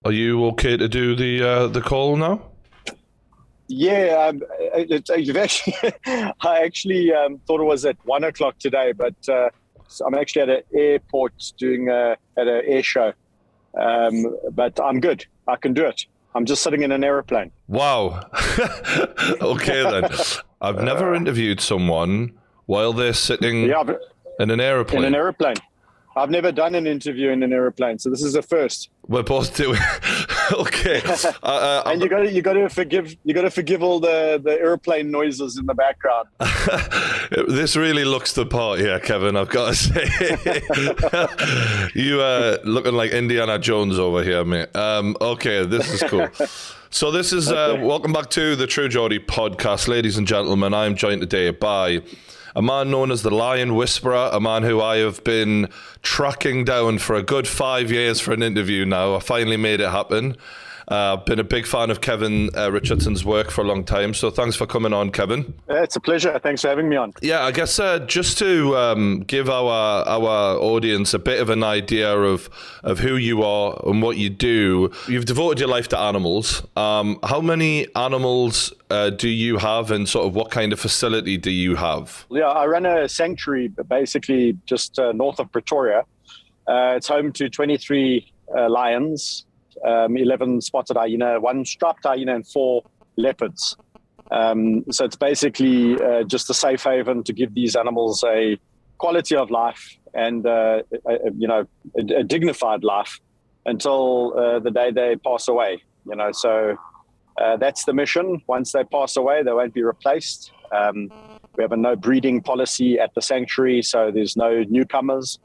Are you okay to do the call now? Yeah, you've actually, I actually thought it was at 1 o'clock today, but so I'm actually at an airport doing at an air show. But I'm good. I can do it. I'm just sitting in an aeroplane. Wow. Okay then. I've never interviewed someone while they're sitting in an aeroplane. In an aeroplane. I've never done an interview in an aeroplane, so this is a first. We're both doing. Okay. And you got to forgive all the airplane noises in the background. This really looks the part here, Kevin. I've got to say, you looking like Indiana Jones over here, mate. Okay, this is cool. So this is welcome back to the True Geordie podcast, ladies and gentlemen. I'm joined today by a man known as the Lion Whisperer, a man who I have been tracking down for a good 5 years for an interview now. I finally made it happen. Been a big fan of Kevin Richardson's work for a long time, so thanks for coming on, Kevin. It's a pleasure. Thanks for having me on. Yeah, I guess just to give our audience a bit of an idea of who you are and what you do, you've devoted your life to animals. How many animals do you have, and sort of what kind of facility do you have? Yeah, I run a sanctuary basically just north of Pretoria. It's home to 23 lions, 11 spotted hyena, 1 striped hyena, and 4 leopards. So it's basically just a safe haven to give these animals a quality of life and a dignified life until the day they pass away. So that's the mission. Once they pass away, they won't be replaced. We have a no breeding policy at the sanctuary, so there's no newcomers.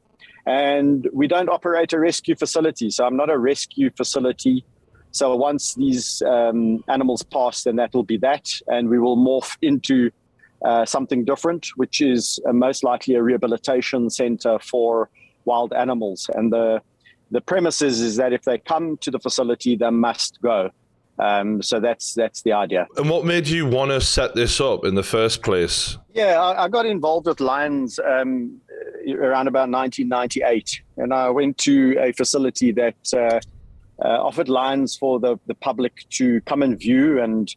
And we don't operate a rescue facility, so I'm not a rescue facility. So once these animals pass, then that will be that, and we will morph into something different, which is most likely a rehabilitation center for wild animals. And the premise is that if they come to the facility, they must go. So that's the idea. And what made you want to set this up in the first place? Yeah, I got involved with lions around about 1998, and I went to a facility that offered lions for the public to come and view and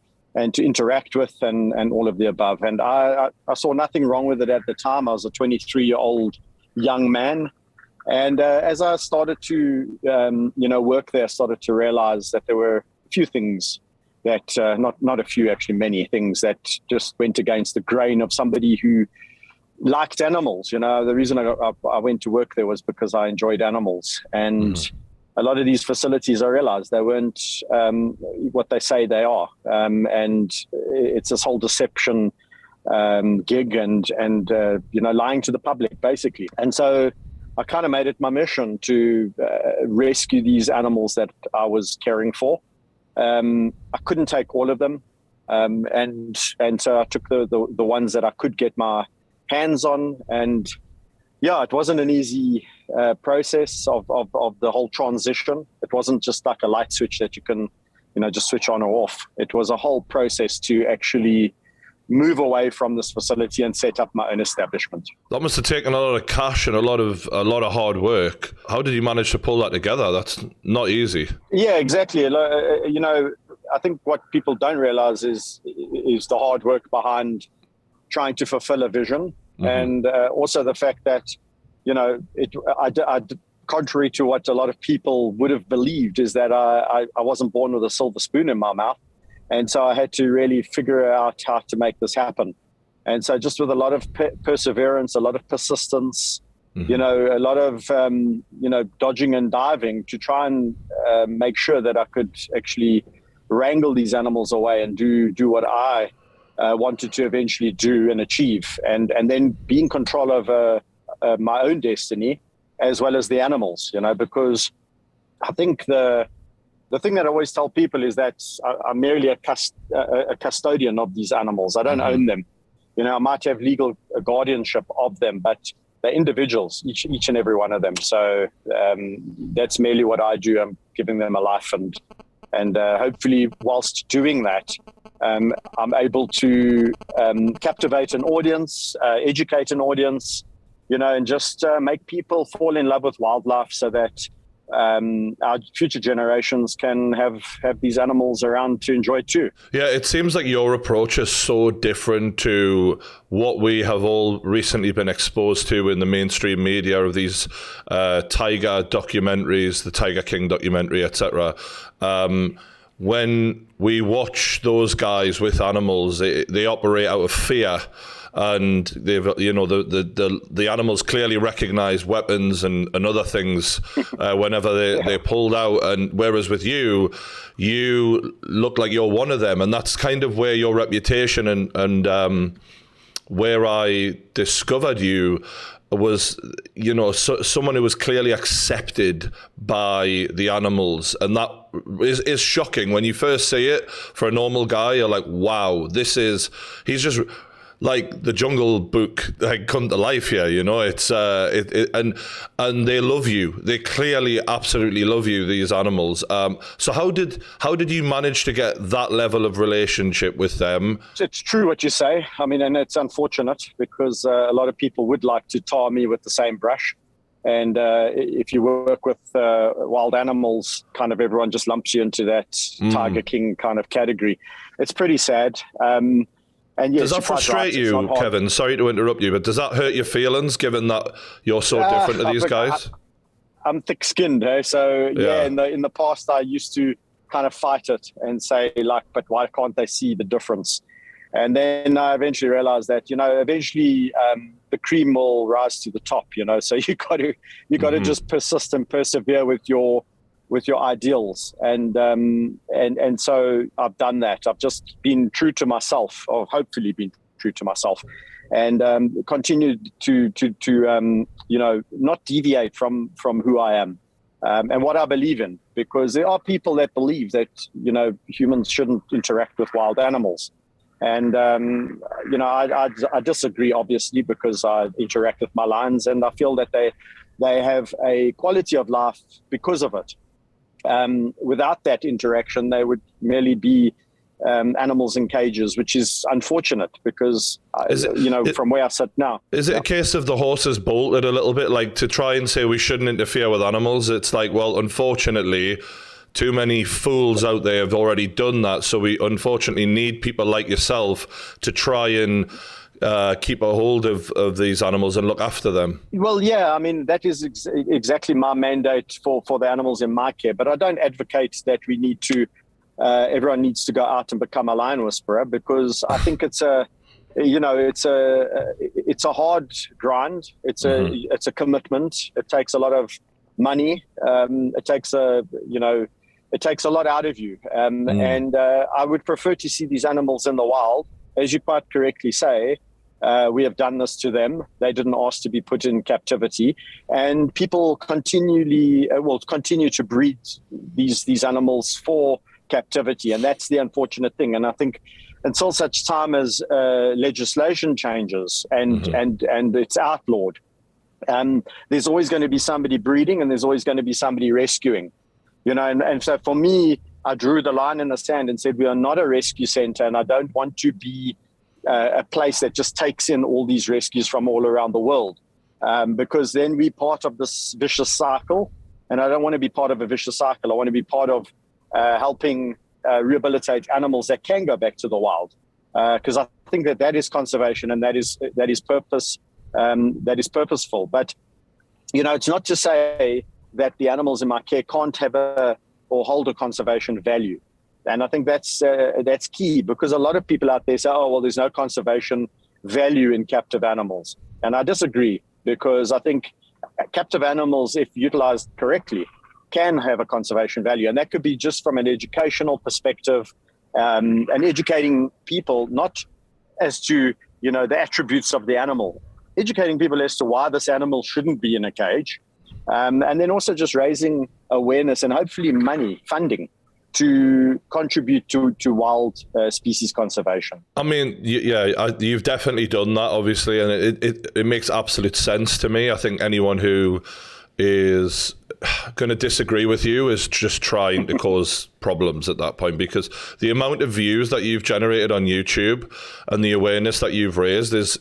to interact with and all of the above. And I saw nothing wrong with it at the time. I was a 23-year-old young man. And as I started to work there, I started to realize that there were a few things that, not a few, actually many things that just went against the grain of somebody who liked animals. The reason I went to work there was because I enjoyed animals. And a lot of these facilities, I realized they weren't what they say they are. And it's this whole deception gig and lying to the public, basically. And so I kind of made it my mission to rescue these animals that I was caring for. I couldn't take all of them. And so I took the ones that I could get my hands on. And yeah, it wasn't an easy process of the whole transition. It wasn't just like a light switch that you can, just switch on or off. It was a whole process to actually move away from this facility and set up my own establishment. That must have taken a lot of cash and a lot of hard work. How did you manage to pull that together? That's not easy. Yeah, exactly. I think what people don't realize is the hard work behind trying to fulfill a vision. Mm-hmm. And also the fact that, I contrary to what a lot of people would have believed, is that I wasn't born with a silver spoon in my mouth. And so I had to really figure out how to make this happen. And so just with a lot of perseverance, a lot of persistence, mm-hmm. A lot of, dodging and diving to try and make sure that I could actually wrangle these animals away and do what I wanted to eventually do and achieve, and then be in control of my own destiny as well as the animals, because I think the thing that I always tell people is that I'm merely a custodian of these animals. I don't mm-hmm. own them. I might have legal guardianship of them, but they're individuals, each and every one of them. So that's merely what I do. I'm giving them a life, and hopefully whilst doing that, I'm able to captivate an audience, educate an audience, and just make people fall in love with wildlife so that our future generations can have these animals around to enjoy too. Yeah, it seems like your approach is so different to what we have all recently been exposed to in the mainstream media of these tiger documentaries, the Tiger King documentary, etc. When we watch those guys with animals, they operate out of fear. And they've, the animals clearly recognize weapons and other things whenever they're pulled out. And whereas with you look like you're one of them, and that's kind of where your reputation and where I discovered you was, someone who was clearly accepted by the animals, and that is shocking when you first see it. For a normal guy, you're like, wow, he's just like the Jungle Book, like, come to life here. It's and they love you. They clearly absolutely love you, these animals. So how did you manage to get that level of relationship with them? It's true what you say. I mean, and it's unfortunate because a lot of people would like to tar me with the same brush. And if you work with wild animals, kind of everyone just lumps you into that Tiger King kind of category. It's pretty sad. And yes, does that frustrate you, Kevin? Sorry to interrupt you, but does that hurt your feelings, given that you're so different to these guys? I'm thick-skinned, so yeah. In the past, I used to kind of fight it and say, like, but why can't they see the difference? And then I eventually realized that, eventually the cream will rise to the top. So you got to just persist and persevere with your ideals, and so I've done that. I've just been true to myself, or hopefully been true to myself, and continued to not deviate from who I am and what I believe in, because there are people that believe that humans shouldn't interact with wild animals, and I disagree, obviously, because I interact with my lions, and I feel that they have a quality of life because of it. Without that interaction, they would merely be animals in cages, which is unfortunate because, from where I sit now. Is it a case of the horses bolted a little bit, like to try and say we shouldn't interfere with animals? It's like, well, unfortunately, too many fools out there have already done that. So we unfortunately need people like yourself to try and keep a hold of these animals and look after them. Well, yeah, I mean, that is exactly my mandate for the animals in my care. But I don't advocate that we need to, everyone needs to go out and become a lion whisperer, because I think it's a hard grind. It's a commitment. It takes a lot of money. It takes a lot out of you. And I would prefer to see these animals in the wild. As you quite correctly say, we have done this to them. They didn't ask to be put in captivity, and people continue to breed these animals for captivity, and that's the unfortunate thing. And I think until such time as legislation changes and it's outlawed, there's always going to be somebody breeding, and there's always going to be somebody rescuing. And so for me, I drew the line in the sand and said, we are not a rescue center, and I don't want to be a place that just takes in all these rescues from all around the world, because then we're part of this vicious cycle, and I don't want to be part of a vicious cycle. I want to be part of helping rehabilitate animals that can go back to the wild, because I think that is conservation, and that is purpose, that is purposeful. But it's not to say that the animals in my care can't have or hold a conservation value. And I think that's key, because a lot of people out there say, oh, well, there's no conservation value in captive animals. And I disagree, because I think captive animals, if utilized correctly, can have a conservation value. And that could be just from an educational perspective, and educating people not as to, the attributes of the animal, educating people as to why this animal shouldn't be in a cage. And then also just raising awareness and hopefully funding to contribute to wild species conservation. I mean, you've definitely done that, obviously, and it makes absolute sense to me. I think anyone who is going to disagree with you is just trying to cause problems at that point, because the amount of views that you've generated on YouTube and the awareness that you've raised is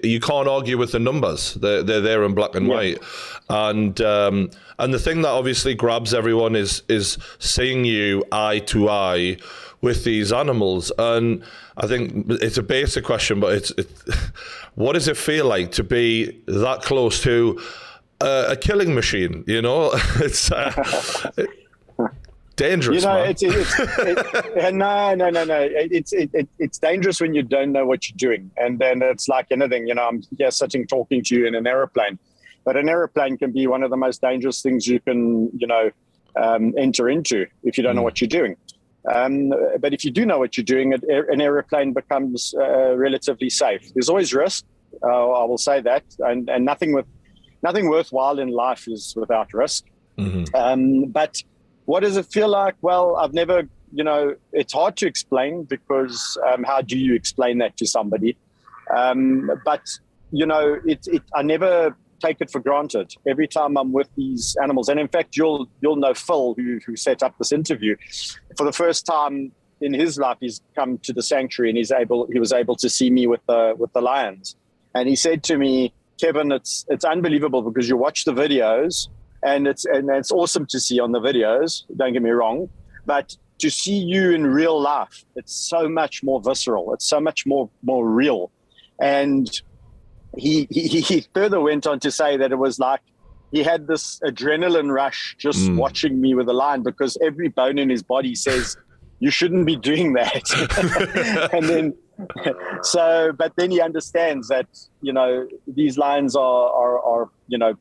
you can't argue with the numbers. They're there in black and white, and the thing that obviously grabs everyone is seeing you eye to eye with these animals. And I think it's a basic question, but it's what does it feel like to be that close to a killing machine? You know, it's dangerous. You know, man. no. It's dangerous when you don't know what you're doing, and then it's like anything. You know, I'm here sitting talking to you in an aeroplane, but an aeroplane can be one of the most dangerous things you can, enter into if you don't know what you're doing. But if you do know what you're doing, an aeroplane becomes relatively safe. There's always risk. I will say that, and nothing worthwhile in life is without risk. But what does it feel like? Well, I've never, it's hard to explain, because how do you explain that to somebody? But I never take it for granted. Every time I'm with these animals, and in fact, you'll know Phil, who set up this interview. For the first time in his life, he's come to the sanctuary, and he was able to see me with the lions. And he said to me, Kevin, it's unbelievable, because you watch the videos, and it's awesome to see on the videos, don't get me wrong, but to see you in real life, it's so much more visceral. It's so much more real. And he further went on to say that it was like he had this adrenaline rush just watching me with a lion, because every bone in his body says, you shouldn't be doing that. And then, but then he understands that, these lions are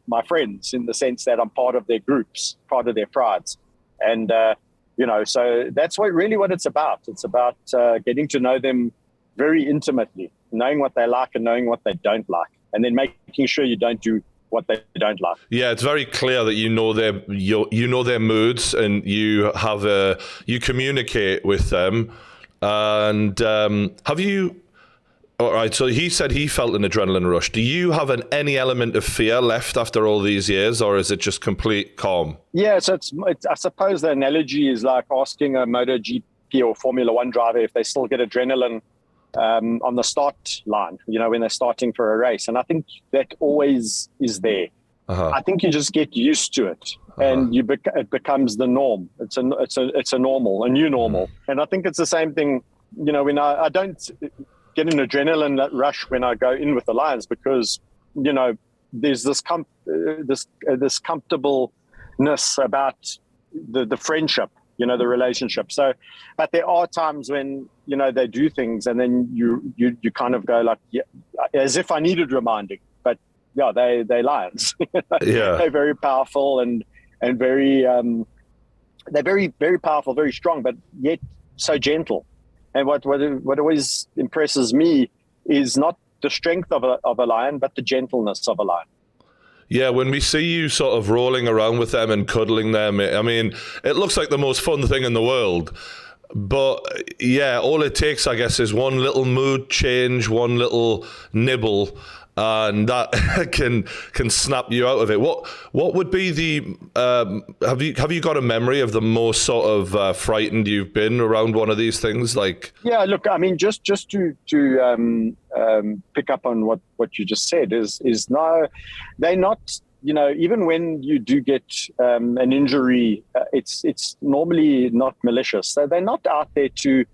my friends, in the sense that I'm part of their groups, part of their prides. And, so that's what it's about. It's about getting to know them very intimately, knowing what they like and knowing what they don't like, and then making sure you don't do what they don't like. Yeah, it's very clear that you know their moods, and you communicate with them. And have you? All right. So he said he felt an adrenaline rush. Do you have any element of fear left after all these years, or is it just complete calm? Yeah. So I suppose the analogy is like asking a MotoGP or Formula One driver if they still get adrenaline on the start line, when they're starting for a race. And I think that always is there. I think you just get used to it, and it becomes the norm. It's a normal, a new normal. And I think it's the same thing, when I don't get an adrenaline rush when I go in with the lions, because, there's this comfortableness about the friendship, the relationship. So, but there are times when, they do things, and then you kind of go like, yeah, as if I needed reminding, but yeah, they're lions. Yeah. They're very powerful and very, they're very, very powerful, very strong, but yet so gentle. And what always impresses me is not the strength of a lion, but the gentleness of a lion. Yeah, when we see you sort of rolling around with them and cuddling them, I mean, it looks like the most fun thing in the world. But yeah, all it takes, I guess, is one little mood change, one little nibble, and that can snap you out of it. What would be the have you got a memory of the most sort of frightened you've been around one of these things? Like, yeah, look, I mean, just to pick up on what you just said is no, they're not. Even when you do get an injury, it's normally not malicious. So they're not out there to,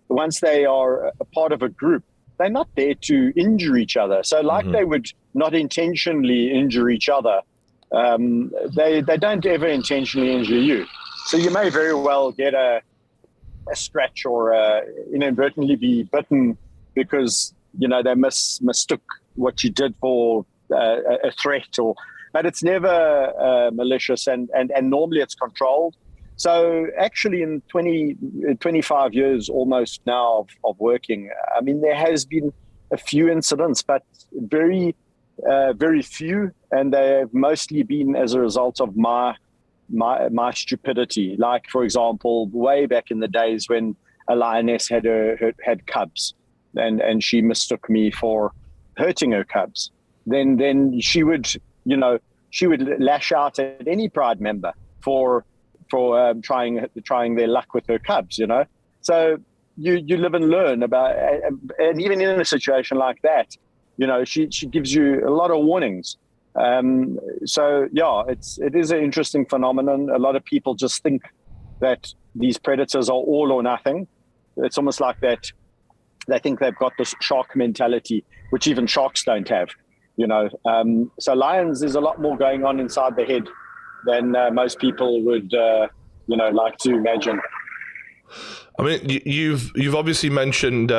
once they are a part of a group, they're not there to injure each other. So like they would not intentionally injure each other, they don't ever intentionally injure you. So you may very well get a scratch or inadvertently be bitten because, they mistook what you did for a threat, but it's never malicious, and normally it's controlled. So actually in 25 years almost now of working, I mean, there has been a few incidents, but very, very few. And they've mostly been as a result of my stupidity. Like, for example, way back in the days when a lioness had cubs, and she mistook me for hurting her cubs. Then she would, she would lash out at any pride member for trying their luck with her cubs, you know. So you live and learn about, and even in a situation like that, you know, she gives you a lot of warnings. So yeah, it is an interesting phenomenon. A lot of people just think that these predators are all or nothing. It's almost like that. They think they've got this shark mentality, which even sharks don't have, you know. So lions, there's a lot more going on inside the head than most people would, you know, like to imagine. I mean, you've obviously mentioned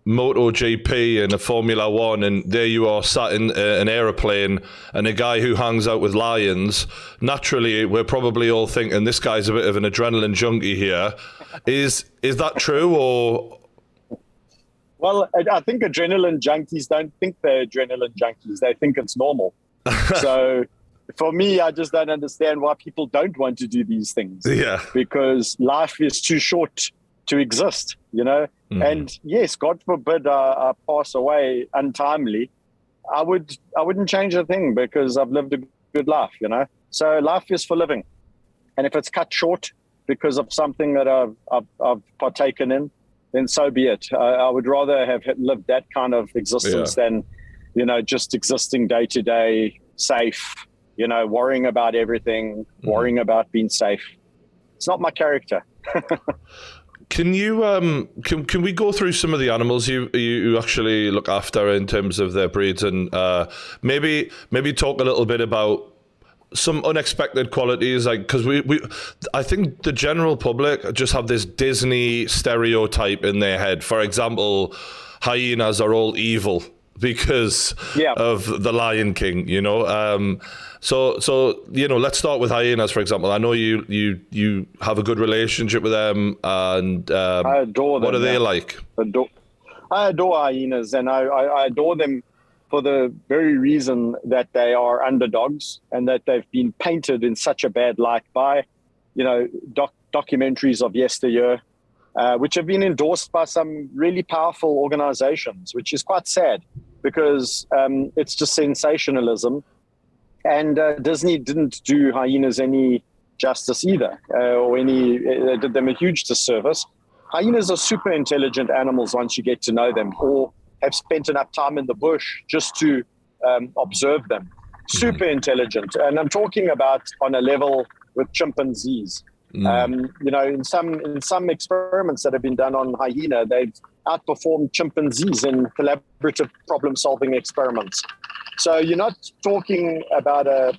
MotoGP and a Formula One, and there you are sat in an aeroplane and a guy who hangs out with lions. Naturally, we're probably all thinking this guy's a bit of an adrenaline junkie here. Is that true, or? Well, I think adrenaline junkies don't think they're adrenaline junkies. They think it's normal. So for me, I just don't understand why people don't want to do these things. Yeah. Because life is too short to exist, you know? Mm. And yes, God forbid I pass away untimely. I wouldn't change a thing because I've lived a good life, you know? So life is for living. And if it's cut short because of something that I've partaken in, then so be it. I would rather have lived that kind of existence than, you know, just existing day to day, safe, you know, worrying about everything, worrying about being safe. It's not my character. Can you can we go through some of the animals you actually look after in terms of their breeds, and maybe talk a little bit about some unexpected qualities, like, because I think the general public just have this Disney stereotype in their head. For example, hyenas are all evil because of the Lion King, you know. So you know, let's start with hyenas, for example. I know you have a good relationship with them, and I adore them. What are they like? I adore hyenas, and I adore them for the very reason that they are underdogs and that they've been painted in such a bad light by, you know, documentaries of yesteryear, which have been endorsed by some really powerful organizations, which is quite sad because it's just sensationalism. And Disney didn't do hyenas any justice either, they did them a huge disservice. Hyenas are super intelligent animals once you get to know them, or have spent enough time in the bush just to observe them. Super intelligent. And I'm talking about on a level with chimpanzees. You know, in some experiments that have been done on hyena, they've outperformed chimpanzees in collaborative problem-solving experiments. So you're not talking about a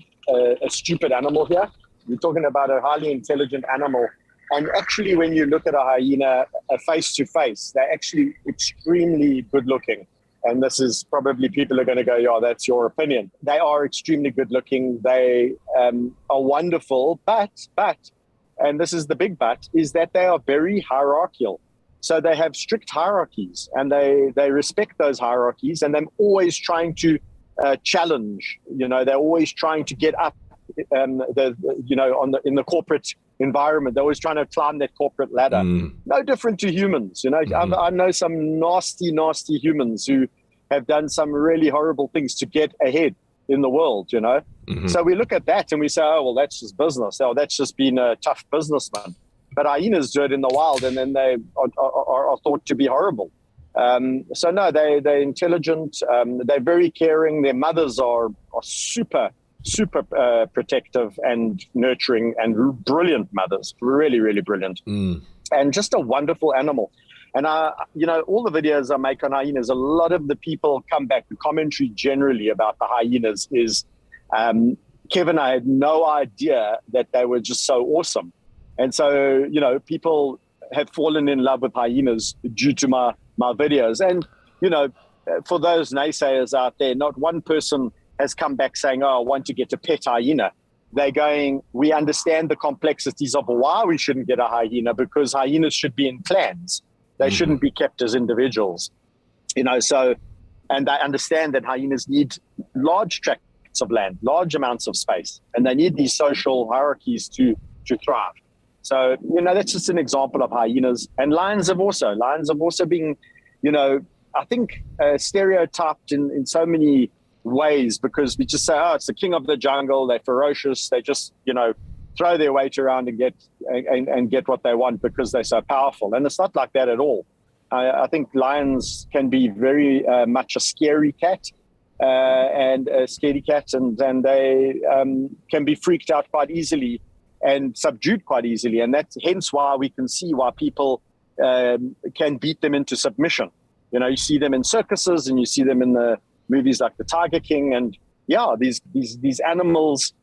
stupid animal here. You're talking about a highly intelligent animal. And actually, when you look at a hyena face-to-face, they're actually extremely good-looking. And this is probably, people are going to go, yeah, that's your opinion. They are extremely good-looking. They are wonderful, but, and this is the big but, is that they are very hierarchical. So they have strict hierarchies, and they respect those hierarchies, and they're always trying to challenge. You know, they're always trying to get up. In the corporate environment, they're always trying to climb that corporate ladder. No different to humans, you know. I know some nasty humans who have done some really horrible things to get ahead in the world, you know. So we look at that and we say, oh well, that's just business. Oh, that's just been a tough businessman. But hyenas do it in the wild, and then they are thought to be horrible. So no, they're intelligent. They're very caring. Their mothers are super protective and nurturing, and brilliant mothers, really brilliant, and just a wonderful animal. And you know, all the videos I make on hyenas, a lot of the people come back. The commentary generally about the hyenas is, Kevin, I had no idea that they were just so awesome. And so, you know, people have fallen in love with hyenas due to my videos. And, you know, for those naysayers out there, not one person has come back saying, oh, I want to get a pet hyena. They're going, we understand the complexities of why we shouldn't get a hyena, because hyenas should be in clans. They shouldn't be kept as individuals. You know, so, and they understand that hyenas need large tracts of land, large amounts of space, and they need these social hierarchies to thrive. So, you know, that's just an example of hyenas. And lions have also been, you know, I think stereotyped in so many ways, because we just say, oh, it's the king of the jungle. They're ferocious. They just, throw their weight around and get what they want because they're so powerful. And it's not like that at all. I think lions can be very much a scary cat and a scaredy cat, and they can be freaked out quite easily and subdued quite easily. And that's hence why we can see why people can beat them into submission. You see them in circuses and you see them in the movies like The Tiger King. And these animals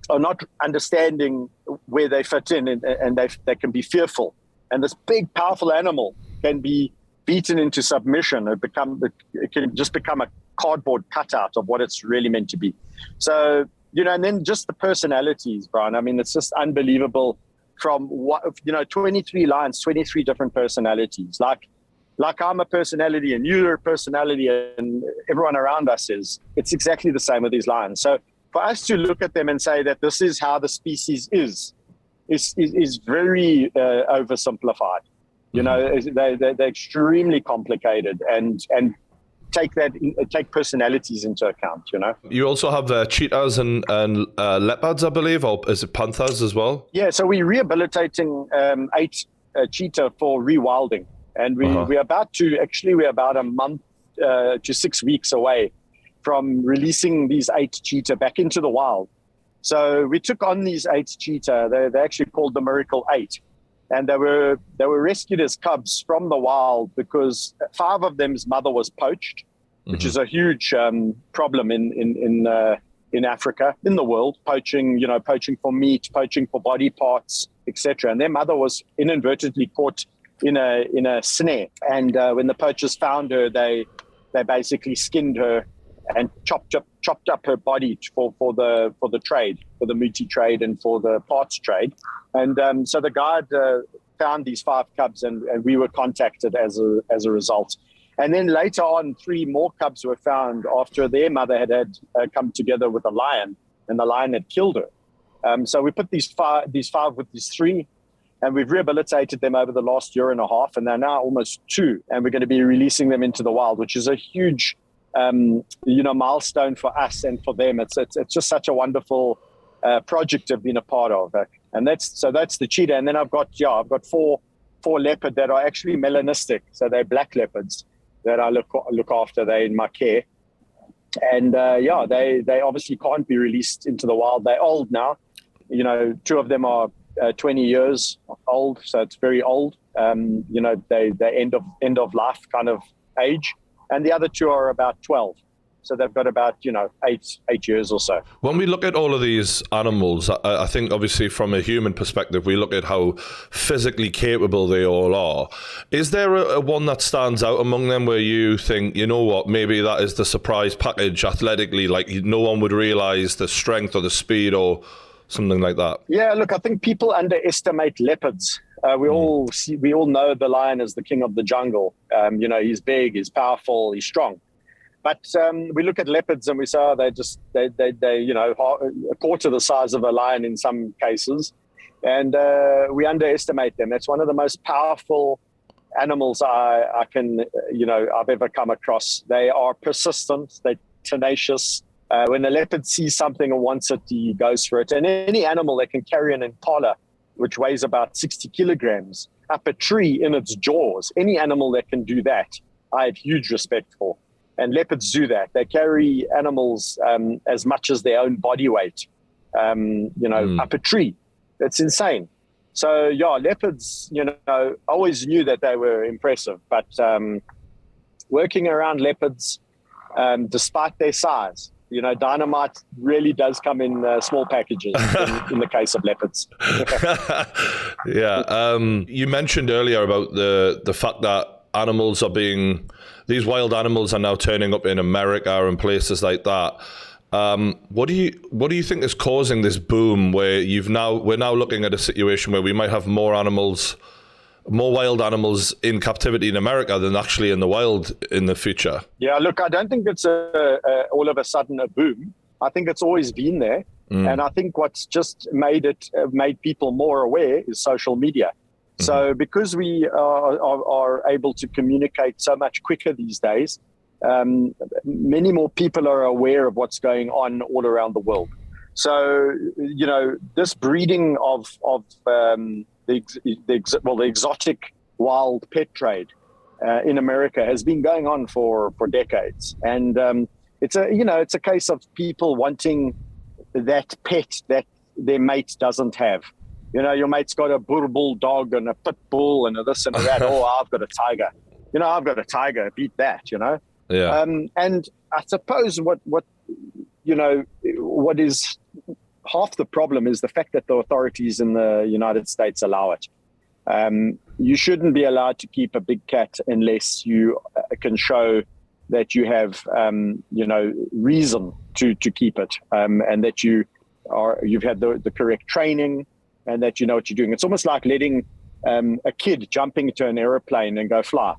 are not understanding where they fit in, and they can be fearful. And this big, powerful animal can be beaten into submission. It can just become a cardboard cutout of what it's really meant to be. So, and then just the personalities, Brian. I mean, it's just unbelievable. From 23 lions, 23 different personalities. Like I'm a personality and you're a personality and everyone around us is. It's exactly the same with these lions. So for us to look at them and say that this is how the species is very oversimplified. They're extremely complicated and take personalities into account. You also have cheetahs and leopards, I believe, or is it panthers as well? Yeah, so we're rehabilitating 8 cheetah for rewilding, and we're about a month to 6 weeks away from releasing these 8 cheetah back into the wild. So we took on these 8 cheetah. They're actually called the Miracle 8. And they were rescued as cubs from the wild because 5 of them's mother was poached, which is a huge problem in Africa, in the world. Poaching for meat, poaching for body parts, etc. And their mother was inadvertently caught in a snare. And when the poachers found her, they basically skinned her and chopped up her body for the trade, for the muti trade and for the parts trade. And so the guide found these 5 cubs, and we were contacted as a result. And then later on, 3 more cubs were found after their mother had come together with a lion, and the lion had killed her. So we put these five with these 3, and we've rehabilitated them over the last year and a half, and they're now almost 2, and we're going to be releasing them into the wild, which is a huge milestone for us and for them. It's just such a wonderful project to have been a part of. And that's the cheetah. And then I've got 4 leopard that are actually melanistic. So they're black leopards that I look after. They're in my care. And they obviously can't be released into the wild. They're old now. 2 of them are 20 years old, so it's very old. They end of life kind of age. And the other 2 are about 12. So they've got about, 8 years or so. When we look at all of these animals, I think obviously from a human perspective, we look at how physically capable they all are. Is there a one that stands out among them where you think, you know what, maybe that is the surprise package athletically, like no one would realize the strength or the speed or something like that? Yeah, look, I think people underestimate leopards. We all know the lion is the king of the jungle. He's big, he's powerful, he's strong. But we look at leopards and we say, oh, they a quarter the size of a lion in some cases, and we underestimate them. That's one of the most powerful animals I've ever come across. They are persistent, they're tenacious. When a leopard sees something and wants it, he goes for it. And any animal that can carry an impala, which weighs about 60 kilograms, up a tree in its jaws, any animal that can do that, I have huge respect for. And leopards do that. They carry animals as much as their own body weight, up a tree. It's insane. So, leopards, I always knew that they were impressive. But working around leopards, despite their size, dynamite really does come in small packages in the case of leopards. Yeah. You mentioned earlier about the fact that these wild animals are now turning up in America and places like that. What do you think is causing this boom where we're now looking at a situation where we might have more wild animals in captivity in America than actually in the wild in the future? Yeah, look, I don't think it's all of a sudden a boom. I think it's always been there. And I think what's just made people more aware is social media. So because we are able to communicate so much quicker these days, many more people are aware of what's going on all around the world. So, this breeding of the exotic wild pet trade in America has been going on for decades. And it's a case of people wanting that pet that their mate doesn't have. Your mate's got a bull dog and a pit bull and a this and a that. Oh, I've got a tiger. I've got a tiger. Beat that, Yeah. And I suppose what is half the problem is the fact that the authorities in the United States allow it. You shouldn't be allowed to keep a big cat unless you can show that you have, reason to keep it, and that you've had the correct training, and that you know what you're doing. It's almost like letting a kid jumping into an airplane and go fly,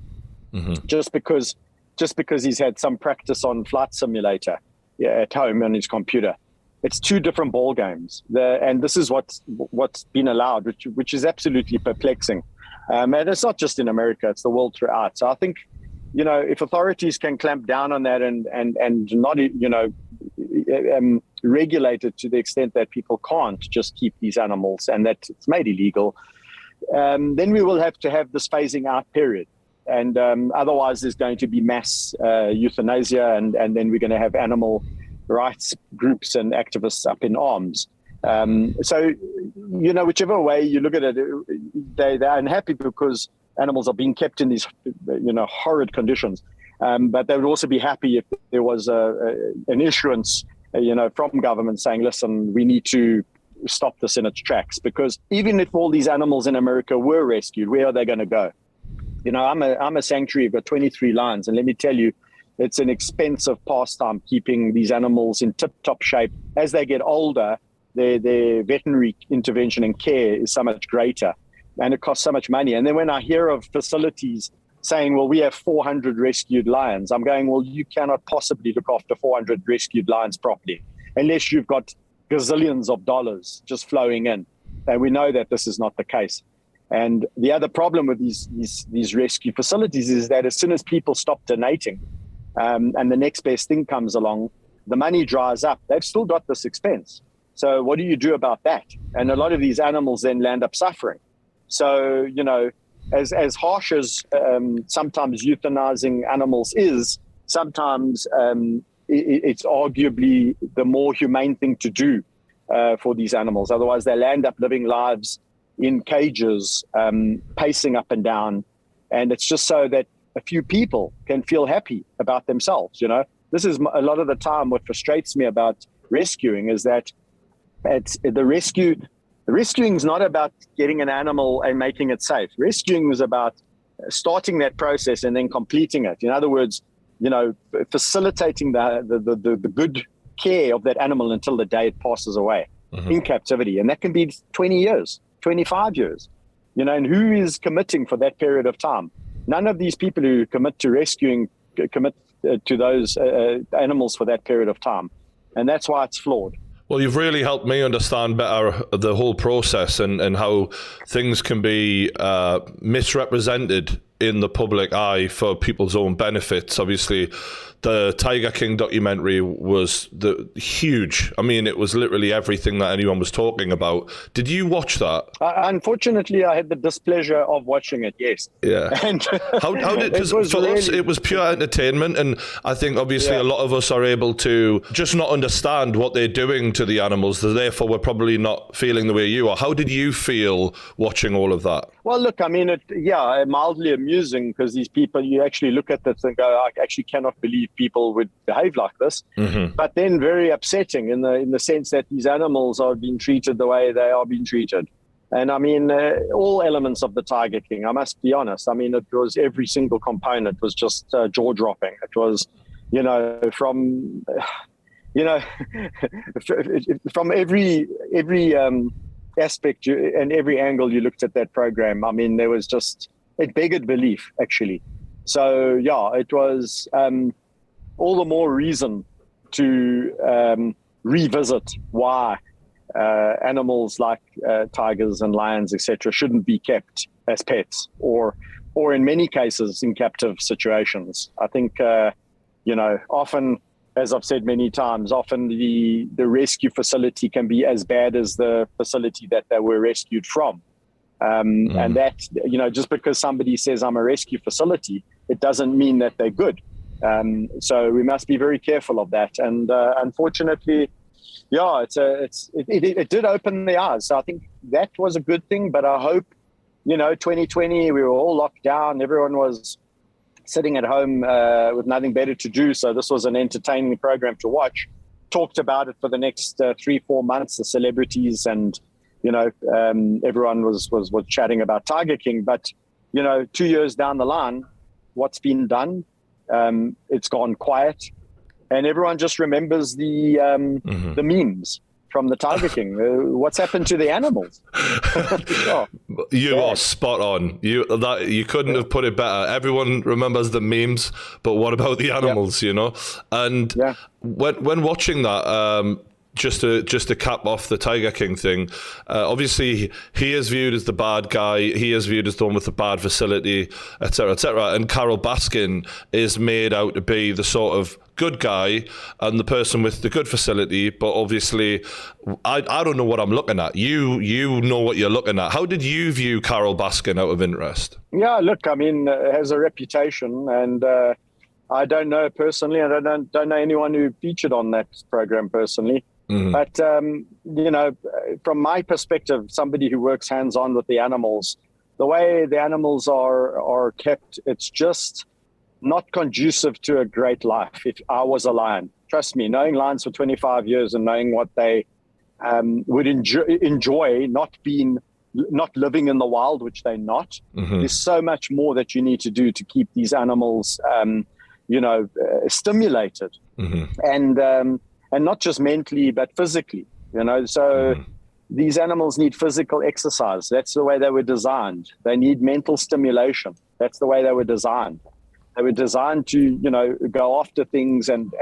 just because he's had some practice on Flight Simulator at home on his computer. It's two different ball games, and this is what's been allowed, which is absolutely perplexing. And it's not just in America; it's the world throughout. So I think, if authorities can clamp down on that and not, regulate it to the extent that people can't just keep these animals and that it's made illegal, then we will have to have this phasing out period. And otherwise, there's going to be mass euthanasia, and then we're going to have animal rights groups and activists up in arms. So, whichever way you look at it, they're unhappy because animals are being kept in these, horrid conditions. But they would also be happy if there was an issuance, from government saying, listen, we need to stop this in its tracks. Because even if all these animals in America were rescued, where are they going to go? I'm a sanctuary. I've got 23 lions. And let me tell you, it's an expensive pastime keeping these animals in tip-top shape. As they get older, their veterinary intervention and care is so much greater, and it costs so much money. And then when I hear of facilities saying, well, we have 400 rescued lions, I'm going, well, you cannot possibly look after 400 rescued lions properly unless you've got gazillions of dollars just flowing in. And we know that this is not the case. And the other problem with these rescue facilities is that as soon as people stop donating, and the next best thing comes along, the money dries up. They've still got this expense. So what do you do about that? And a lot of these animals then land up suffering. So, as harsh as sometimes euthanizing animals is, sometimes it's arguably the more humane thing to do for these animals. Otherwise, they'll end up living lives in cages, pacing up and down. And it's just so that a few people can feel happy about themselves. This is a lot of the time what frustrates me about rescuing is that rescuing is not about getting an animal and making it safe. Rescuing is about starting that process and then completing it. In other words, facilitating the good care of that animal until the day it passes away in captivity. And that can be 20 years, 25 years, and who is committing for that period of time? None of these people who commit to rescuing commit to those animals for that period of time. And that's why it's flawed. Well, you've really helped me understand better the whole process and how things can be misrepresented in the public eye for people's own benefits. Obviously, the Tiger King documentary was huge. I mean, it was literally everything that anyone was talking about. Did you watch that? Unfortunately, I had the displeasure of watching it, yes. Yeah. And how did, because for us, it was pure entertainment. And I think obviously a lot of us are able to just not understand what they're doing to the animals. So therefore, we're probably not feeling the way you are. How did you feel watching all of that? Well, look, I mean, mildly amusing because these people, you actually look at this and go, I actually cannot believe people would behave like this. But then very upsetting in the sense that these animals are being treated the way they are being treated. And I mean, all elements of the Tiger King, I must be honest. I mean, it was every single component was just jaw-dropping. It was, from every aspect and every angle you looked at that program. I mean, there was just, it beggared belief, actually. So, it was all the more reason to revisit why animals like tigers and lions, etc., shouldn't be kept as pets or in many cases in captive situations. I think Often, as I've said many times, often the rescue facility can be as bad as the facility that they were rescued from. And that, just because somebody says I'm a rescue facility, it doesn't mean that they're good. So we must be very careful of that. And unfortunately, it did open the eyes. So I think that was a good thing. But I hope, 2020, we were all locked down. Everyone was sitting at home with nothing better to do. So this was an entertaining program to watch. Talked about it for the next 3-4 months, the celebrities and, everyone was chatting about Tiger King. But, 2 years down the line, what's been done? It's gone quiet. And everyone just remembers the memes from the Tiger King. What's happened to the animals? You are spot on. You couldn't have put it better. Everyone remembers the memes, but what about the animals? And when watching that, just to cap off the Tiger King thing, obviously he is viewed as the bad guy. He is viewed as the one with the bad facility, etc., etc. And Carol Baskin is made out to be the sort of good guy and the person with the good facility. But obviously, I don't know what I'm looking at. You know what you're looking at. How did you view Carol Baskin out of interest? Yeah, look, I mean, has a reputation, and I don't know personally. I don't know anyone who featured on that program personally. But, from my perspective, somebody who works hands-on with the animals, the way the animals are kept, it's just not conducive to a great life. If I was a lion, trust me, knowing lions for 25 years and knowing what they would enjoy not living in the wild, which they're not, there's so much more that you need to do to keep these animals, stimulated. And not just mentally, but physically, So these animals need physical exercise. That's the way they were designed. They need mental stimulation. That's the way they were designed. They were designed to, go after things and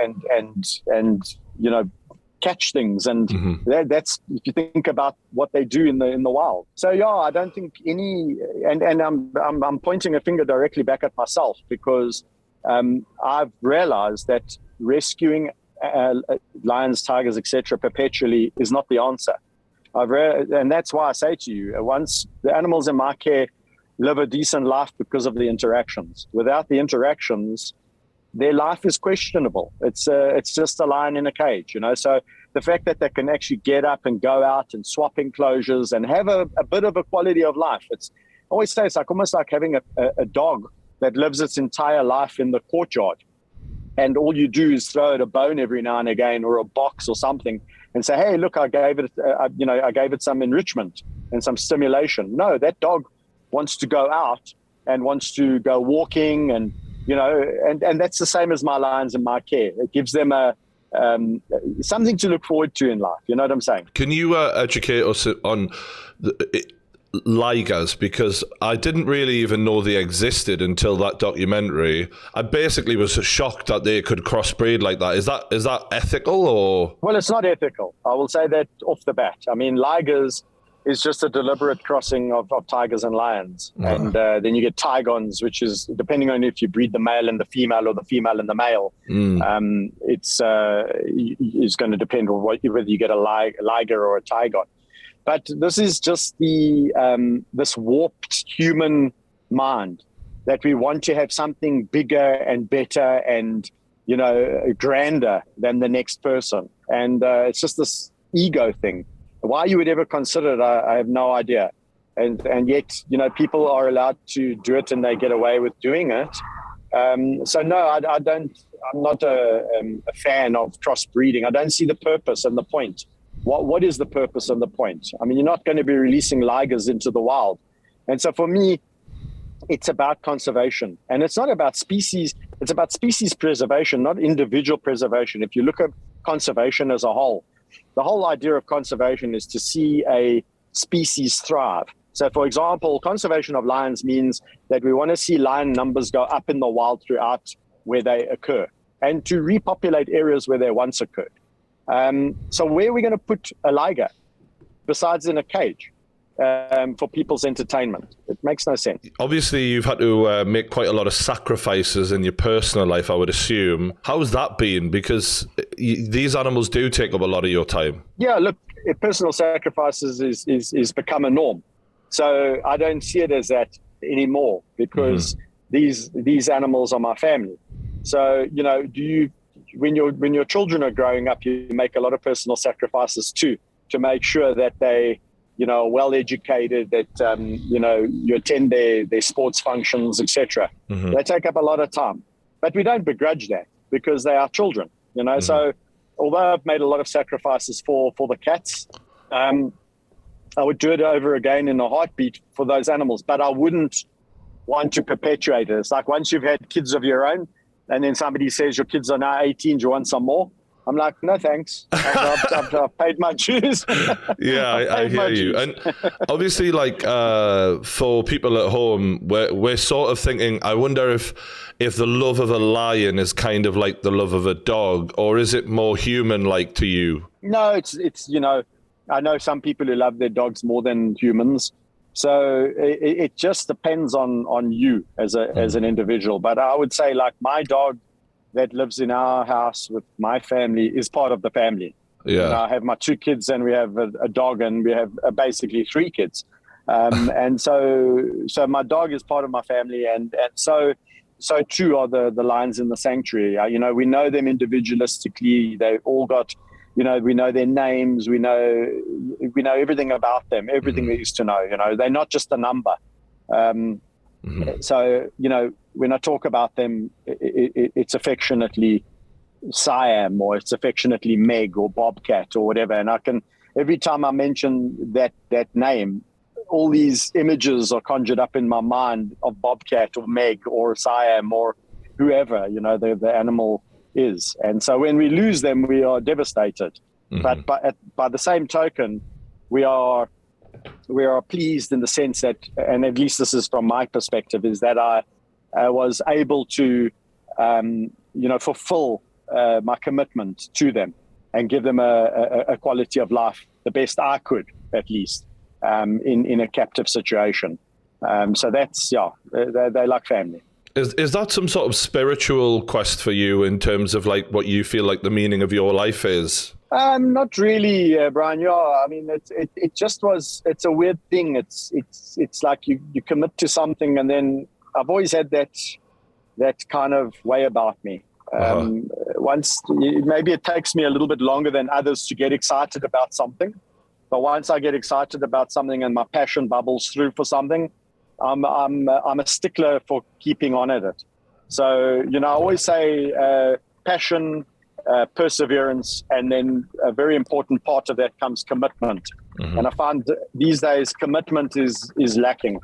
catch things. And that's, if you think about what they do in the wild. So, I don't think and I'm pointing a finger directly back at myself, because I've realized that rescuing lions, tigers, etc., perpetually is not the answer. And that's why I say to you, once the animals in my care live a decent life because of the interactions. Without the interactions, their life is questionable. It's just a lion in a cage, So the fact that they can actually get up and go out and swap enclosures and have a bit of a quality of life. I always say it's almost like having a dog that lives its entire life in the courtyard. And all you do is throw it a bone every now and again, or a box or something, and say, "Hey, look, I gave it some enrichment and some stimulation." No, that dog wants to go out and wants to go walking, and and that's the same as my lions in my care. It gives them something to look forward to in life. You know what I'm saying? Can you educate us on Ligers, because I didn't really even know they existed until that documentary. I basically was shocked that they could crossbreed like that. Is that ethical, or? Well, it's not ethical. I will say that off the bat. I mean, Ligers is just a deliberate crossing of tigers and lions. And then you get Tigons, which is, depending on if you breed the male and the female or the female and the male, it's going to depend on whether you get a Liger or a Tigon. But this is just this warped human mind that we want to have something bigger and better and, grander than the next person. And it's just this ego thing. Why you would ever consider it, I have no idea. And yet, people are allowed to do it and they get away with doing it. So no, I don't. I'm not a fan of crossbreeding. I don't see the purpose and the point. What is the purpose and the point? I mean, you're not going to be releasing ligers into the wild. And so for me, it's about conservation. And it's not about species. It's about species preservation, not individual preservation. If you look at conservation as a whole, the whole idea of conservation is to see a species thrive. So, for example, conservation of lions means that we want to see lion numbers go up in the wild throughout where they occur and to repopulate areas where they once occurred. So where are we going to put a liger besides in a cage? for people's entertainment. It makes no sense. Obviously, you've had to make quite a lot of sacrifices in your personal life, I would assume. How's that been? Because these animals do take up a lot of your time. Yeah, look, personal sacrifices is become a norm. So I don't see it as that anymore, because these animals are my family. So, you know, when your children are growing up, you make a lot of personal sacrifices too, to make sure that they, you know, are well educated, that you know, you attend their sports functions, etc. They take up a lot of time, but we don't begrudge that, because they are children, you know. So although I've made a lot of sacrifices for the cats, I would do it over again in a heartbeat for those animals, but I wouldn't want to perpetuate it. It's like once you've had kids of your own, and then somebody says your kids are now 18, do you want some more? I'm like, no, thanks. I've paid my dues. Yeah, I hear you. And obviously, like, for people at home, we're sort of thinking, I wonder if the love of a lion is kind of like the love of a dog, or is it more human-like to you? No, it's you know, I know some people who love their dogs more than humans. So it just depends on you as an individual. But I would say, like, my dog that lives in our house with my family is part of the family. Yeah. And I have my 2 kids, and we have a dog, and we have basically 3 kids. And so my dog is part of my family, and so too are the lions in the sanctuary. You know, we know them individualistically. They've all got, you know, we know their names. We know everything about them, everything there is to know. You know, they're not just a number. So, you know, when I talk about them, it's affectionately Siam, or it's affectionately Meg or Bobcat or whatever. And I can, every time I mention that name, all these images are conjured up in my mind of Bobcat or Meg or Siam or whoever, you know, the animal is. And so when we lose them, we are devastated. But by the same token, we are pleased in the sense that, and at least this is from my perspective, is that I was able to, you know, fulfill my commitment to them and give them a quality of life the best I could, at least, in a captive situation. So that's, yeah, they're like family. Is that some sort of spiritual quest for you in terms of like what you feel like the meaning of your life is? Not really, Brian. Yeah, I mean, it just was. It's a weird thing. It's like you commit to something, and then I've always had that kind of way about me. Once, maybe it takes me a little bit longer than others to get excited about something, but once I get excited about something and my passion bubbles through for something, I'm a stickler for keeping on at it. So, you know, I always say passion, perseverance, and then a very important part of that comes commitment. And I find these days commitment is lacking,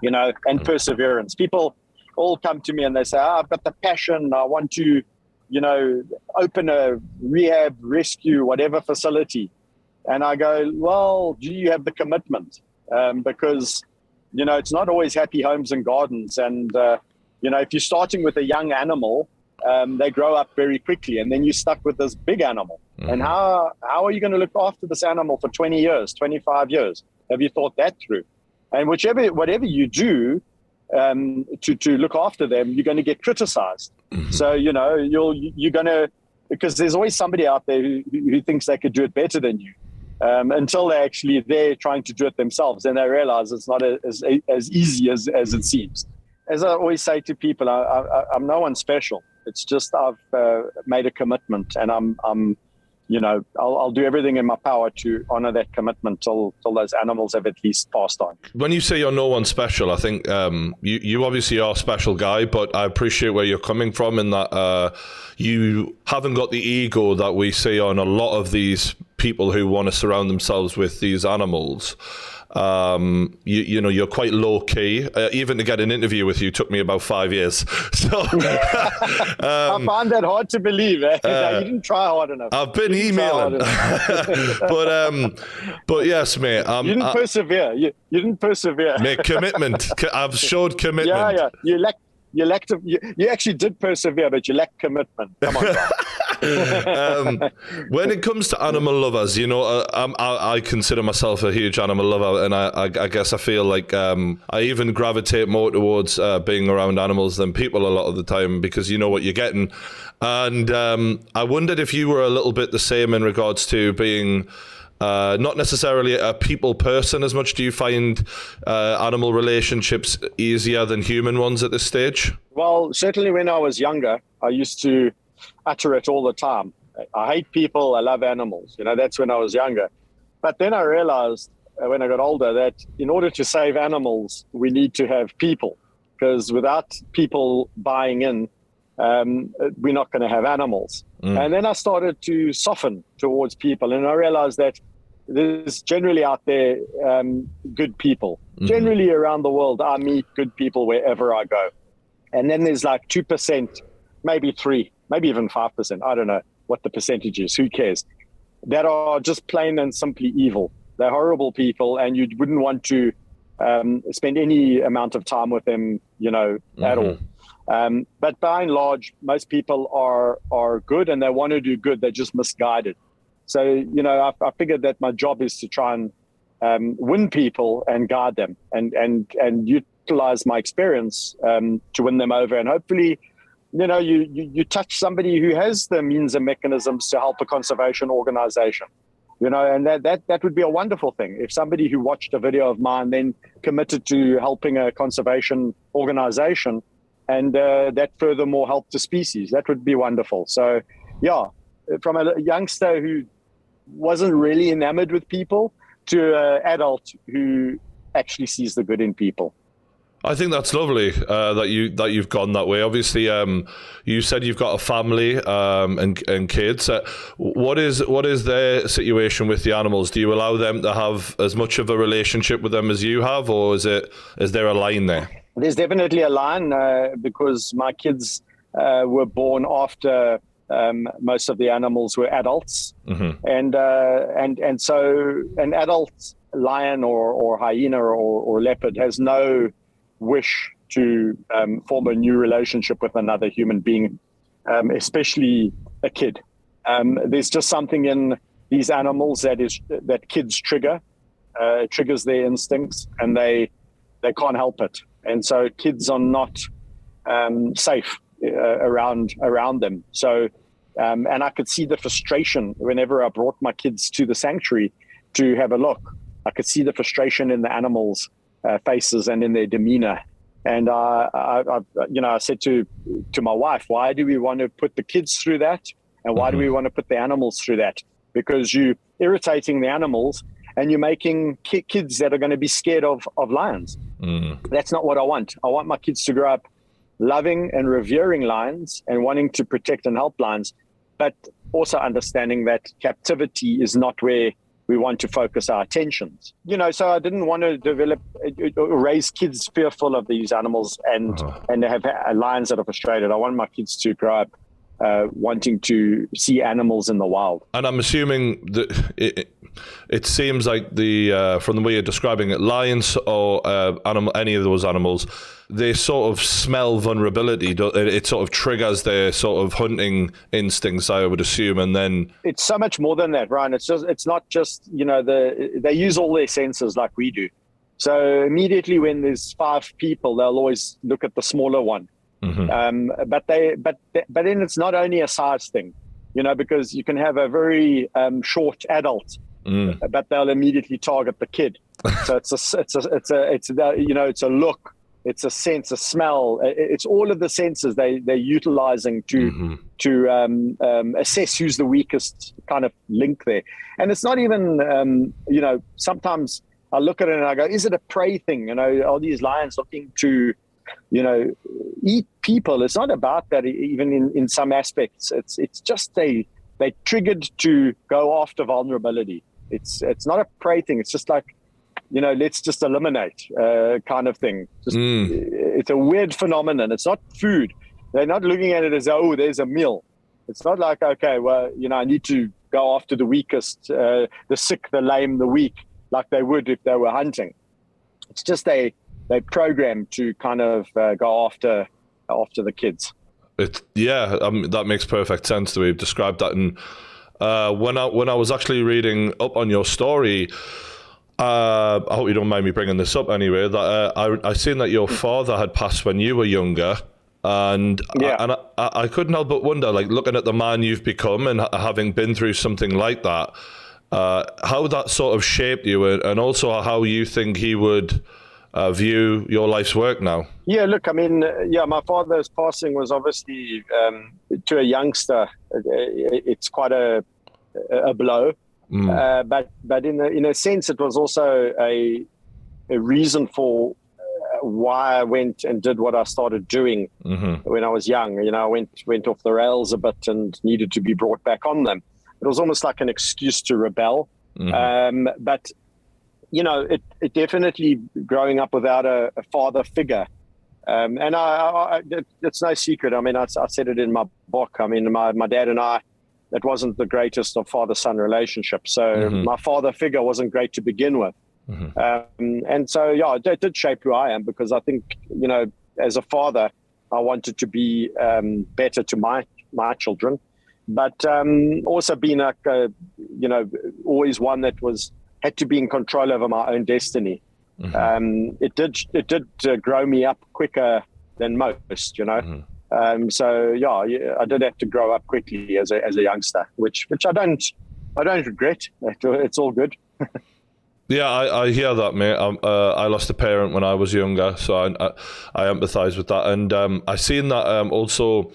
you know, and perseverance. People all come to me and they say, I've got the passion, I want to, you know, open a rehab, rescue, whatever facility. And I go, well, do you have the commitment? Because, you know, it's not always happy homes and gardens. And, you know, if you're starting with a young animal, they grow up very quickly, and then you're stuck with this big animal. And how are you going to look after this animal for 20 years, 25 years? Have you thought that through? And whatever you do to look after them, you're going to get criticized. So, you know, you're going to, because there's always somebody out there who thinks they could do it better than you, until they're trying to do it themselves, and they realize it's not as easy as it seems. As I always say to people, I'm no one special. It's just I've made a commitment, and I'm you know, I'll do everything in my power to honor that commitment till those animals have at least passed on. When you say you're no one special, I think you obviously are a special guy, but I appreciate where you're coming from in that you haven't got the ego that we see on a lot of these people who want to surround themselves with these animals. You know, you're quite low key. Even to get an interview with you took me about 5 years. So I find that hard to believe. You didn't try hard enough. I've been emailing, but yes, mate. You didn't persevere. You didn't persevere. Mate, commitment. I've showed commitment. Yeah. You actually did persevere, but you lacked commitment. Come on, When it comes to animal lovers, you know, I consider myself a huge animal lover, and I guess I feel like I even gravitate more towards being around animals than people a lot of the time, because you know what you're getting. And I wondered if you were a little bit the same in regards to being not necessarily a people person as much. Do you find animal relationships easier than human ones at this stage? Well, certainly when I was younger, I used to utter it all the time. I hate people, I love animals. You know, that's when I was younger. But then I realized when I got older that in order to save animals, we need to have people, because without people buying in, we're not going to have animals. And then I started to soften towards people, and I realized that there's generally out there good people. Generally around the world, I meet good people wherever I go. And then there's like 2%, maybe 3%, maybe even 5%. I don't know what the percentage is. Who cares? That are just plain and simply evil. They're horrible people, and you wouldn't want to spend any amount of time with them, you know, at all. But by and large, most people are good, and they want to do good. They're just misguided. So, you know, I figured that my job is to try and win people and guide them, and utilize my experience to win them over. And hopefully, you know, you touch somebody who has the means and mechanisms to help a conservation organization. You know, and that would be a wonderful thing. If somebody who watched a video of mine then committed to helping a conservation organization, and that furthermore helped the species, that would be wonderful. So, yeah, from a youngster who wasn't really enamored with people to an adult who actually sees the good in people. I think that's lovely that you've gone that way. Obviously, you said you've got a family and kids. What is their situation with the animals? Do you allow them to have as much of a relationship with them as you have, or is there a line there? There's definitely a line because my kids were born after most of the animals were adults, and so an adult lion or hyena or leopard has no wish to form a new relationship with another human being, especially a kid. There's just something in these animals that kids trigger. It triggers their instincts, and they can't help it. And so kids are not safe around them. So, and I could see the frustration whenever I brought my kids to the sanctuary to have a look. I could see the frustration in the animals' faces and in their demeanor. And I said to my wife, why do we want to put the kids through that? And why do we want to put the animals through that? Because you're irritating the animals, and you're making kids that are going to be scared of lions. That's not what I want. I want my kids to grow up loving and revering lions and wanting to protect and help lions, but also understanding that captivity is not where we want to focus our attentions. You know, so I didn't want to raise kids fearful of these animals and have lions that are frustrated. I want my kids to grow up wanting to see animals in the wild. And I'm assuming that it seems like from the way you're describing it, lions or any of those animals, they sort of smell vulnerability. It sort of triggers their sort of hunting instincts, I would assume, and then it's so much more than that, Ryan. It's not just, you know, they use all their senses like we do. So immediately when there's 5 people, they'll always look at the smaller one. But then it's not only a size thing, you know, because you can have a very short adult, but they'll immediately target the kid. So it's a look, it's a sense, a smell. It's all of the senses they're utilizing to assess who's the weakest kind of link there. And it's not even sometimes I look at it and I go, is it a prey thing? You know, are these lions looking to, you know, eat people? It's not about that. Even in some aspects, it's just they triggered to go after vulnerability. It's not a prey thing. It's just like, you know, let's just eliminate kind of thing. It's a weird phenomenon. It's not food. They're not looking at it as, oh, there's a meal. It's not like, okay, well, you know, I need to go after the weakest, the sick, the lame, the weak, like they would if they were hunting. It's just they programmed to kind of go after the kids. That makes perfect sense the way you've described that. And when I was actually reading up on your story, I hope you don't mind me bringing this up anyway, that I seen that your father had passed when you were younger, and I couldn't help but wonder, like, looking at the man you've become and having been through something like that, how that sort of shaped you, and also how you think he would view your life's work now. Yeah, look, I mean, my father's passing was obviously, to a youngster, it's quite a blow. But in a sense, it was also a reason for why I went and did what I started doing when I was young. You know, I went off the rails a bit and needed to be brought back on them. It was almost like an excuse to rebel. But you know, it definitely, growing up without a father figure. And it's no secret. I mean, I said it in my book. I mean, my dad and I, it wasn't the greatest of father-son relationships. So my father figure wasn't great to begin with. And so, it did shape who I am, because I think, you know, as a father, I wanted to be better to my children, but also being always one that had to be in control over my own destiny. It did grow me up quicker than most, you know. So I did have to grow up quickly as a youngster, which I don't regret. It's all good. Yeah, I hear that, mate. I lost a parent when I was younger, so I empathise with that. And I seen that also,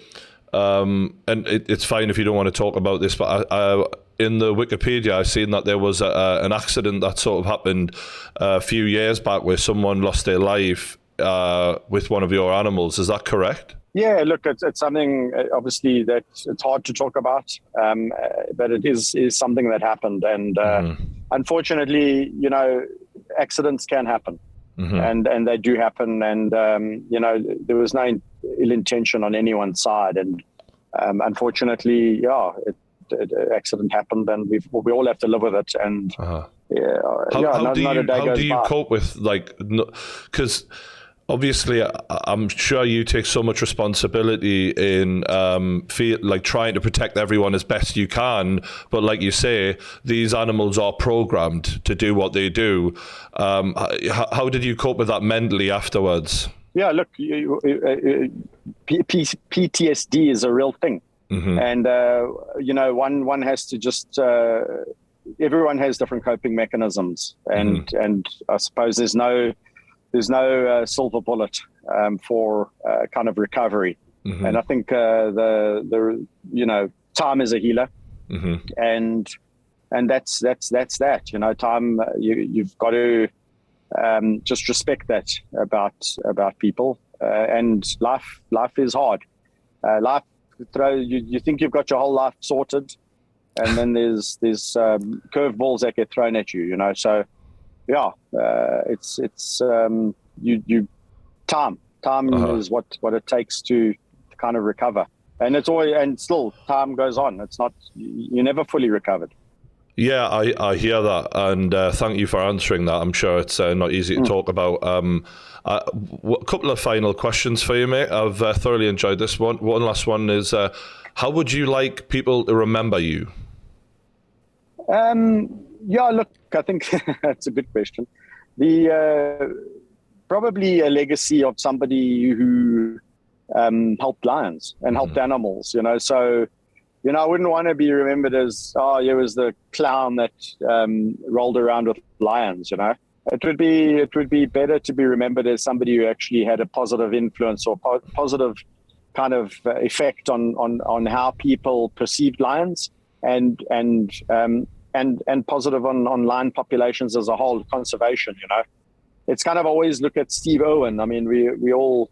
and it's fine if you don't want to talk about this, but I in the Wikipedia, I seen that there was an accident that sort of happened a few years back where someone lost their life with one of your animals. Is that correct? Yeah, look, it's something obviously that it's hard to talk about, but it is something that happened, and unfortunately, you know, accidents can happen, and they do happen, and you know, there was no ill intention on anyone's side, and unfortunately, accident happened, and we all have to live with it, and how do you cope with, like, because obviously, I'm sure you take so much responsibility in trying to protect everyone as best you can. But like you say, these animals are programmed to do what they do. How did you cope with that mentally afterwards? Yeah, look, PTSD is a real thing. And, you know, one has to just, everyone has different coping mechanisms. And I suppose there's no silver bullet for kind of recovery. And I think the you know, time is a healer, and that's that. You know, time, you've got to just respect that about people. And life is hard. Life you think you've got your whole life sorted, and then there's curveballs that get thrown at you. You know, so. Yeah, it's you time is what it takes to kind of recover, and it's always, and still time goes on. It's not, you're never fully recovered. Yeah, I hear that, and thank you for answering that. I'm sure it's not easy to talk about. A couple of final questions for you, mate. I've thoroughly enjoyed this one. One last one is, how would you like people to remember you? Yeah, look, I think that's a good question. Probably a legacy of somebody who helped lions and helped animals, you know. So, you know, I wouldn't want to be remembered as, it was the clown that rolled around with lions, you know. It would be better to be remembered as somebody who actually had a positive influence or positive kind of effect on how people perceived lions, and positive on lion populations as a whole, conservation. You know, it's kind of always look at Steve Irwin. I mean, we all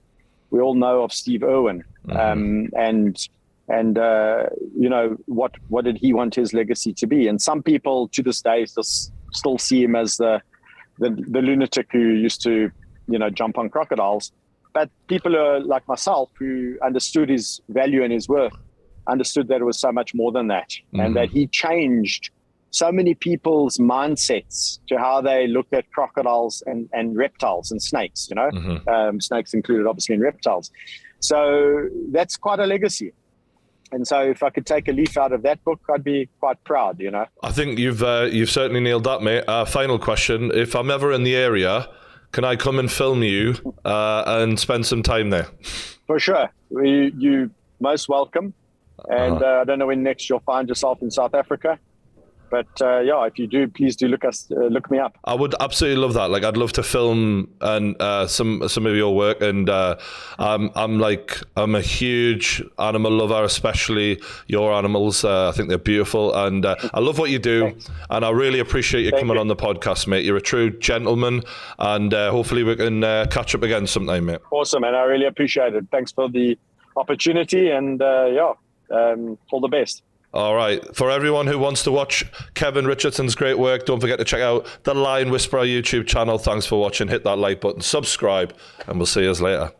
know of Steve Irwin, and you know, what did he want his legacy to be? And some people to this day still see him as the lunatic who used to, you know, jump on crocodiles. But people are like myself who understood his value and his worth, understood that it was so much more than that, and that he changed so many people's mindsets to how they look at crocodiles and reptiles and snakes, you know, snakes included obviously in reptiles. So that's quite a legacy. And so if I could take a leaf out of that book, I'd be quite proud, you know. I think you've certainly nailed that, mate. Final question. If I'm ever in the area, can I come and film you and spend some time there? For sure. You most welcome. And I don't know when next you'll find yourself in South Africa. But if you do, please do look me up. I would absolutely love that. Like, I'd love to film and some of your work. And I'm a huge animal lover, especially your animals. I think they're beautiful, and I love what you do. Thanks. And I really appreciate you coming on the podcast, mate. You're a true gentleman, and hopefully we can catch up again sometime, mate. Awesome, and I really appreciate it. Thanks for the opportunity, and all the best. All right. For everyone who wants to watch Kevin Richardson's great work, don't forget to check out the Lion Whisperer YouTube channel. Thanks for watching. Hit that like button, subscribe, and we'll see you later.